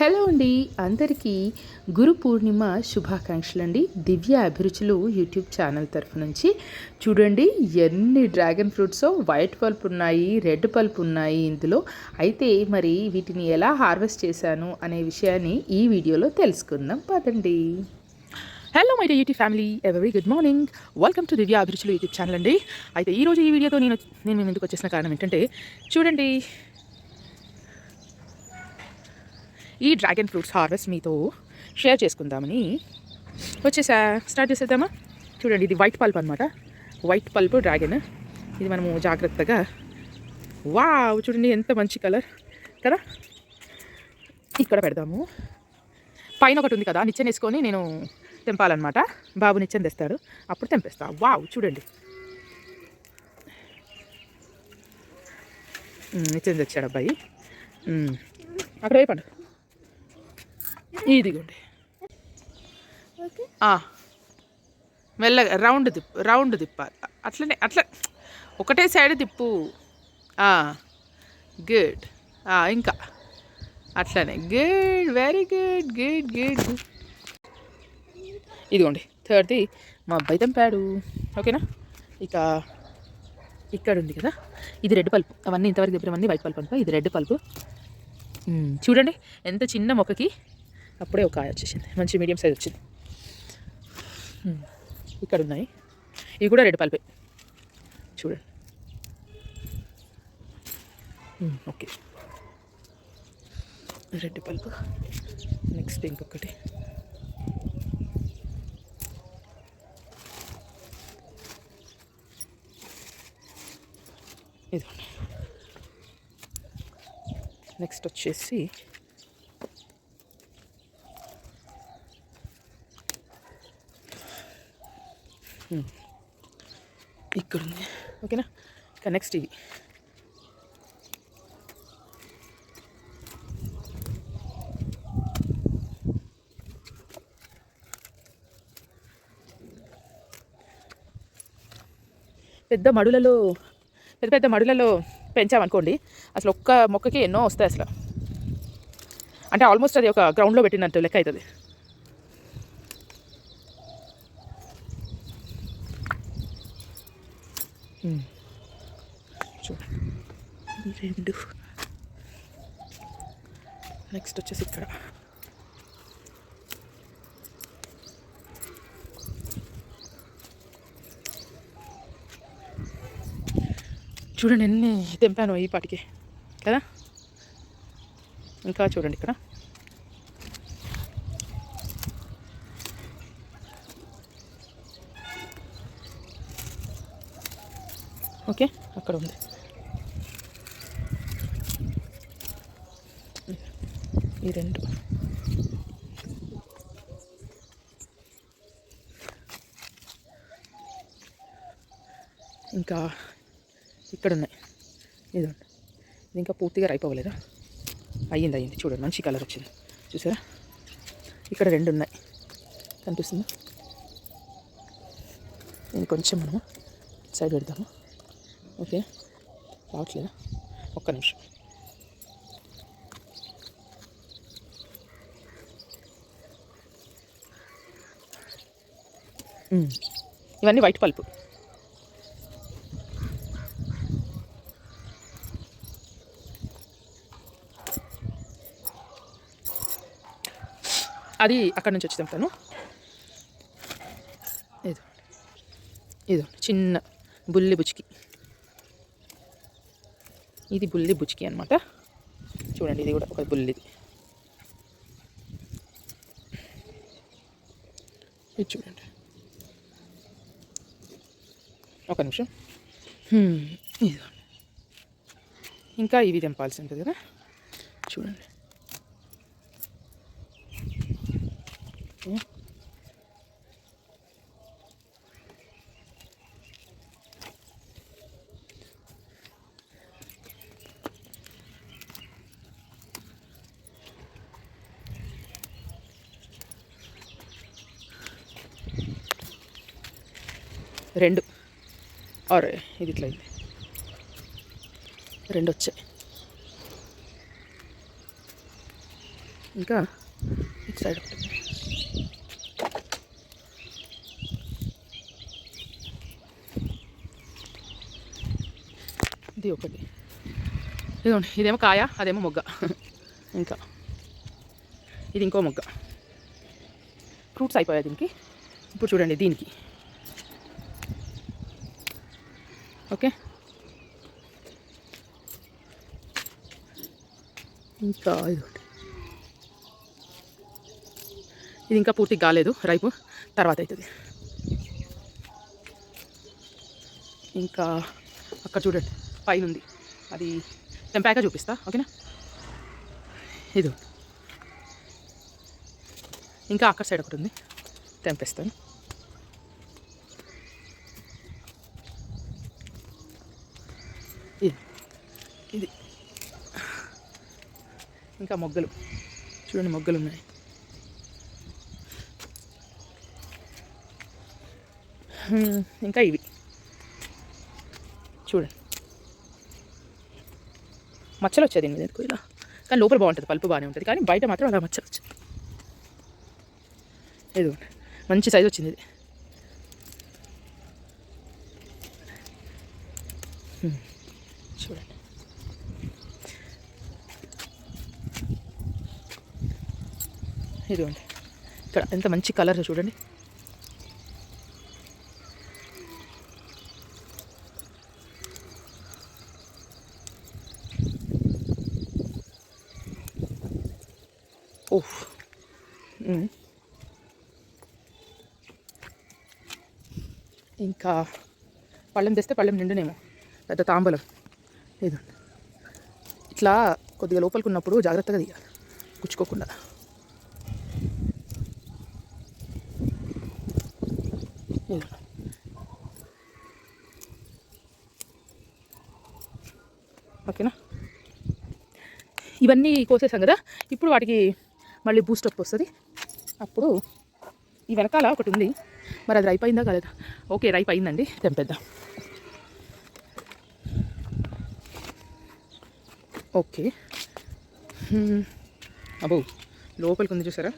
Hello అండి, అందరికీ గురు పూర్ణిమ శుభాకాంక్షలు అండి. దివ్య అభిరుచులు యూట్యూబ్ ఛానల్ తరఫు నుంచి చూడండి ఎన్ని డ్రాగన్ ఫ్రూట్స్ వైట్ పల్ప్ ఉన్నాయి, రెడ్ పల్ప్ ఉన్నాయి ఇందులో. అయితే మరి వీటిని ఎలా హార్వెస్ట్ చేశాను అనే విషయాన్ని ఈ వీడియోలో తెలుసుకుందాం పదండి. Hello my YouTube family, very good morning. Welcome to Divya అభిరుచులు యూట్యూబ్ ఛానల్ అండి. అయితే ఈరోజు ఈ వీడియోతో నేను మేము ఎందుకు వచ్చేసిన కారణం ఏంటంటే, చూడండి ఈ డ్రాగన్ ఫ్రూట్స్ హార్వెస్ట్ మీతో షేర్ చేసుకుందామని వచ్చేసా. స్టార్ట్ చేసేద్దామా? చూడండి, ఇది వైట్ పల్ప్ అనమాట. White pulp dragon. ఇది మనము జాగ్రత్తగా, వావ్ చూడండి ఎంత మంచి కలర్ కదా. ఇక్కడ పెడదాము. పైన ఒకటి ఉంది కదా, నిచ్చెన వేసుకొని నేను తెంపాలన్నమాట. బాబు నిచ్చెన తెస్తాడు, అప్పుడు తెంపేస్తా. వావ్ చూడండి, నిచ్చెన తెచ్చాడు అబ్బాయి. అక్కడ వేపండు. ఇదిగోండి, మెల్లగా రౌండ్ తిప్పాలి. అట్లా ఒకటే సైడ్ తిప్పు. గుడ్. ఇంకా అట్లనే. Good, very good, good good good. ఇదిగోండి థర్డ్ది మా అబ్బాయి తెంపాడు. ఓకేనా? ఇక ఇక్కడ ఉంది కదా, ఇది రెడ్ పల్పు. అవన్నీ ఇంతవరకు చెప్పినవన్నీ వైట్ పల్ప్ అనుకో. ఇది రెడ్ పల్పు. చూడండి ఎంత చిన్న మొక్కకి అప్పుడే ఒక కాయ వచ్చేసింది, మంచి మీడియం సైజ్ వచ్చింది. ఇక్కడ ఉన్నాయి, ఇవి కూడా రెడ్ పల్పే. చూడండి. Okay, red pulp. నెక్స్ట్ ఇంకొకటి. ఇదిగోండి. నెక్స్ట్ వచ్చేసి ఇక్కడ ఉంది. ఓకేనా? ఇక నెక్స్ట్ ఇవి. పెద్ద మడులలో పెంచామనుకోండి, అసలు ఒక్క మొక్కకి ఎన్నో వస్తాయి అసలు. అంటే ఆల్మోస్ట్ అది ఒక గ్రౌండ్లో పెట్టినట్టు లెక్క అవుతుంది. చూడండి రెండు. నెక్స్ట్ వచ్చేసి ఇక్కడ చూడండి ఎన్ని తెంపాను ఈ పాటికి కదా. ఇంకా చూడండి ఇక్కడ. ఓకే, అక్కడ ఉంది. ఈ రెండు. ఇంకా ఇక్కడ ఉన్నాయి. ఇదండి, ఇది ఇంకా పూర్తిగా రైపోవలేదా? అయ్యింది. చూడండి మంచి కలర్ వచ్చింది, చూసారా? ఇక్కడ రెండు ఉన్నాయి, కనిపిస్తుందా? నేను కొంచెం మనము సైడ్ పెడతాము. ఓకే, రావట్లేదా? ఒక్క నిమిషం. ఇవన్నీ వైట్ పల్పు. అది అక్కడ నుంచి వచ్చి తెంపాను. ఇదో చిన్న బుల్లి బుచ్చికి. ఇది బుల్లి బుచ్చికి అనమాట. చూడండి, ఇది కూడా ఒక బుల్లిది. ఇది చూడండి. ఒక నిమిషం. ఇదో ఇంకా ఇవి తెంపాల్సి ఉంటుంది కదా. చూడండి, రెండు. ఆర్ ఇది ఇట్లా అయింది, రెండు వచ్చాయి. ఇంకా ఇటు సైడ్ ఒకటి. ఇది ఒకటి. ఇదిగోండి, ఇదేమో కాయ, అదేమో మొగ్గ. ఇంకా ఇది ఇంకో మొగ్గ. ఫ్రూట్స్ అయిపోయాయి దీనికి. ఇప్పుడు చూడండి దీనికి. ఓకే, ఇంకా ఇది ఇంకా పూర్తి కాలేదు, రైపు తర్వాత అవుతుంది. ఇంకా అక్కడ చూడండి పైన ఉంది, అది తెంపాక చూపిస్తా. ఓకేనా, ఇది ఇంకా అక్కడ సైడ్ ఒకటి ఉంది, తెంపేస్తాను. ఇది ఇంకా మొగ్గలు చూడండి, మొగ్గలు ఉన్నాయి. ఇంకా ఇవి చూడండి, మచ్చలు వచ్చేది దీని మీద ఎందుకు ఇలా, కానీ లోపల బాగుంటుంది, పలుపు బాగానే ఉంటుంది, కానీ బయట మాత్రం అలా మచ్చలు వచ్చాయి. ఇది మంచి సైజు వచ్చింది ఇది. చూడండి, ఇదిగోండి ఇక్కడ ఎంత మంచి కలర్ చూడండి. ఓహ్, ఇంకా పళ్ళెం తెస్తే పళ్ళెం నిండునేమో, పెద్ద తాంబలం. ఇది ఇట్లా కొద్దిగా లోపలికి ఉన్నప్పుడు జాగ్రత్తగా తీయాలి, గుచ్చుకోకుండా. ఓకేనా, ఇవన్నీ కోసేసాం కదా, ఇప్పుడు వాటికి మళ్ళీ బూస్టప్ వస్తుంది. అప్పుడు ఈ వెనకాల ఒకటి ఉంది, మరి అది రైప్ అయిందా కాలేదా? ఓకే, రైప్ అయిందండి, తెంపేద్దాం. ఓకే, అబ్బో లోపలికి ఉంది చూసారా,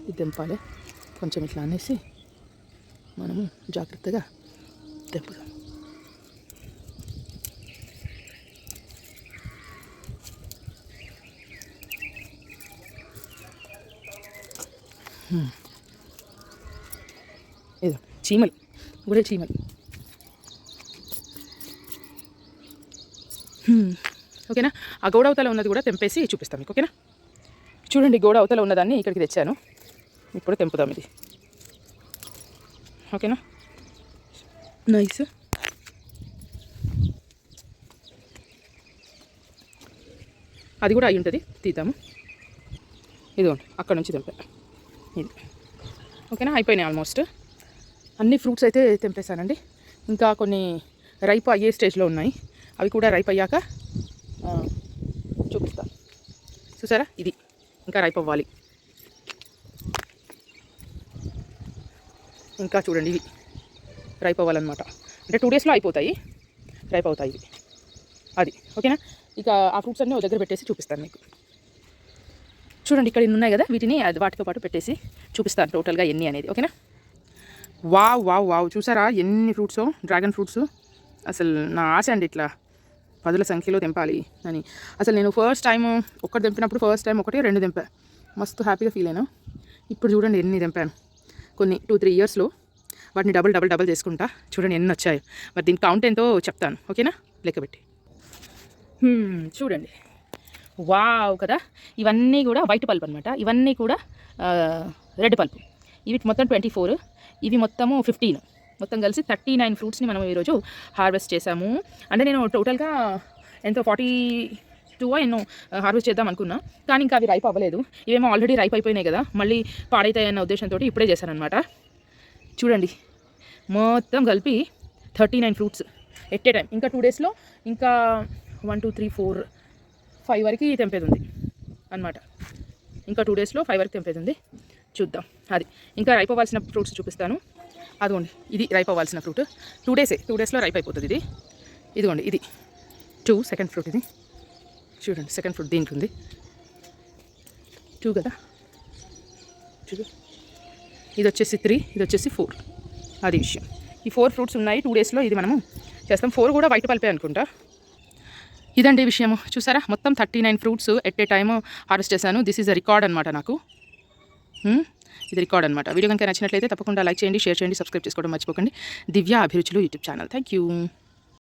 ఇది తెంపాలి. కొంచెం ఇట్లా అనేసి మనము జాగ్రత్తగా తెంపుదాం. ఏదో చీమలు, గుడే చీమలు. ఓకేనా, ఆ గోడ అవతల ఉన్నది కూడా తెంపేసి చూపిస్తాను మీకు. ఓకేనా, చూడండి గోడ అవతల ఉన్నదాన్ని ఇక్కడికి తెచ్చాను, ఇప్పుడు తెంపుదాం ఇది. ఓకేనా, నైస్. అది కూడా అయి ఉంటుంది, తీద్దాము. ఇదిగోండి అక్కడ నుంచి తెంపా ఇది. ఓకేనా, అయిపోయినాయి ఆల్మోస్ట్ అన్ని ఫ్రూట్స్ అయితే తెంపేశానండి. ఇంకా కొన్ని రైప్ అయ్యే స్టేజ్లో ఉన్నాయి, అవి కూడా రైప్ అయ్యాక చూపిస్తా. చూసారా, ఇది ఇంకా రైప్ అవ్వాలి. ఇంకా చూడండి, ఇవి రైప్ అవ్వాలన్నమాట, అంటే 2 డేస్లో అయిపోతాయి, రైప్ అవుతాయి ఇవి. అది ఓకేనా. ఇక ఆ ఫ్రూట్స్ అన్నీ దగ్గర పెట్టేసి చూపిస్తాను మీకు. చూడండి ఇక్కడ ఇన్ని ఉన్నాయి కదా, వీటిని వాటితో పాటు పెట్టేసి చూపిస్తాను టోటల్గా ఎన్ని అనేది. ఓకేనా, వావ్ వావ్ వావ్, చూసారా ఎన్ని ఫ్రూట్సో, డ్రాగన్ ఫ్రూట్స్. అసలు నా ఆశ అండి ఇట్లా 10ల సంఖ్యలో తెంపాలి అని. అసలు నేను ఫస్ట్ టైం ఒక్కటి తెంపినప్పుడు ఫస్ట్ టైం 1-2 తెంపా, మస్తు హ్యాపీగా ఫీల్ అయినా. ఇప్పుడు చూడండి ఎన్ని తెంపాను, కొన్ని 2-3 ఇయర్స్లో వాటిని డబుల్ చేసుకుంటా. చూడండి ఎన్ని వచ్చాయో, మరి దీని కౌంట్ ఎంతో చెప్తాను. ఓకేనా, లెక్కబెట్టి. చూడండి, వావ్ కదా, ఇవన్నీ కూడా వైట్ పల్ప్ అనమాట, ఇవన్నీ కూడా రెడ్ పల్ప్. ఇవి మొత్తం 24, ఇవి మొత్తము 15, మొత్తం కలిసి 39 ఫ్రూట్స్ని మనం ఈరోజు హార్వెస్ట్ చేసాము. అంటే నేను టోటల్గా ఎంతో 42 ఎన్నో హార్వెస్ట్ చేద్దాం అనుకున్నా, కానీ ఇంకా అవి రైప్ అవ్వలేదు. ఇవేమో ఆల్రెడీ రైప్ అయిపోయినాయి కదా, మళ్ళీ పాడైతాయన్న ఉద్దేశంతో ఇప్పుడే చేశానమాట. చూడండి మొత్తం కలిపి 39 ఫ్రూట్స్ ఎట్ ఏ టైం. ఇంకా 2 డేస్లో ఇంకా 1 2 3 4 5 వరకు తెంపేది ఉంది అనమాట. ఇంకా 2 డేస్లో 5 వరకు తెంపేది ఉంది, చూద్దాం. అది ఇంకా రైప్ అవ్వాల్సిన ఫ్రూట్స్ చూపిస్తాను. అదిగోండి ఇది రైప్ అవ్వాల్సిన ఫ్రూట్, 2 డేస్లో రైప్ అయిపోతుంది ఇది. ఇదిగోండి ఇది 2 సెకండ్ ఫ్రూట్, ఇది చూడండి సెకండ్ ఫ్రూట్ దీనికి ఉంది. 2 కదా, ఇది వచ్చేసి 3, ఇది వచ్చేసి 4. అది విషయం. ఈ 4 ఫ్రూట్స్ ఉన్నాయి. 2 డేస్లో ఇది మనము చేస్తాం. 4 కూడా వైట్ పల్పే అనుకుంటా. ఇదండి విషయము. చూసారా, మొత్తం 39 fruits at a time harvest చేశాను. దిస్ ఈజ్ అ రికార్డ్ అనమాట నాకు. ఇది రికార్డ్ అనమాట. వీడియో కనుక నచ్చినట్లయితే తప్పకుండా లైక్ చేయండి, షేర్ చేయండి, సబ్స్క్రైబ్ చేసుకోవడం మర్చిపోకండి. దివ్య అభిరుచులు యూట్యూబ్ ఛానల్. Thank you.